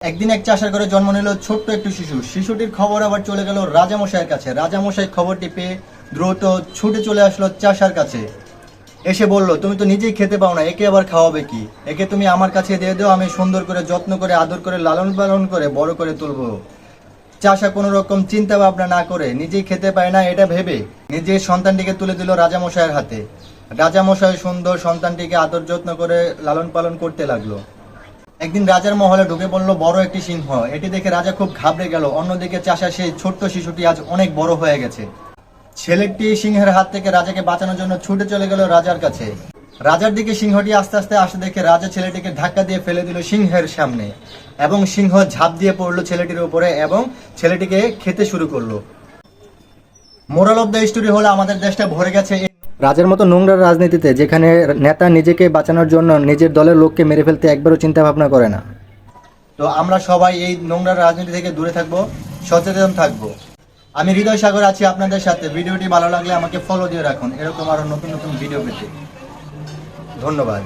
একদিন এক চাষার ঘরে জন্ম নিল ছোট্ট একটি শিশু। শিশুটির খবর আবার চলে গেল রাজামশাইয়ের কাছে। রাজামশাই খবরটি পেয়ে দ্রুত ছুটে চলে আসলো চাষার কাছে। এসে বলল, তুমি তো নিজেই খেতে পাও না, একে আবার খাওয়াবে কি? একে তুমি আমার কাছে দিয়ে দাও, আমি সুন্দর করে যত্ন করে আদর করে লালন পালন করে বড় করে তুলবো। চাষা কোনো রকম চিন্তা ভাবনা না করে, নিজেই খেতে পায় না এটা ভেবে নিজের সন্তানটিকে তুলে দিল রাজামশাইয়ের হাতে। রাজামশাই সুন্দর সন্তানটিকে আদর যত্ন করে লালন পালন করতে লাগলো। একদিন রাজার মহলে ঢুকে পড়লো বড় একটি সিংহ। এটি দেখে রাজা খুব ঘাবড়ে গেল। অন্যদিকে চাষা সেই ছোট্ট শিশুটি আজ অনেক বড় হয়ে গেছে। ছেলেটি সিংহের হাত থেকে রাজাকে বাঁচানোর জন্য ছুটে চলে গেল রাজার কাছে। রাজার দিকে সিংহটি আস্তে আস্তে আসতে দেখে রাজা ছেলেটিকে ধাক্কা দিয়ে ফেলে দিল সিংহের সামনে, এবং সিংহ ঝাঁপ দিয়ে পড়লো ছেলেটির উপরে এবং ছেলেটিকে খেতে শুরু করলো। মোরাল অফ দ্য স্টোরি হলো, আমাদের দেশটা ভরে গেছে রাজার মতো নোংরা রাজনীতিতে, যেখানে নেতা নিজেকে বাঁচানোর জন্য নিজের দলের লোককে মেরে ফেলতে একবারও চিন্তা ভাবনা করে না। তো আমরা সবাই এই নোংরা রাজনীতি থেকে দূরে থাকবো, সচেতন থাকবো। আমি হৃদয় সাগর আছি আপনাদের সাথে। ভিডিওটি ভালো লাগলে আমাকে ফলো দিয়ে রাখুন, এরকম আরো নতুন নতুন ভিডিও পেতে। ধন্যবাদ।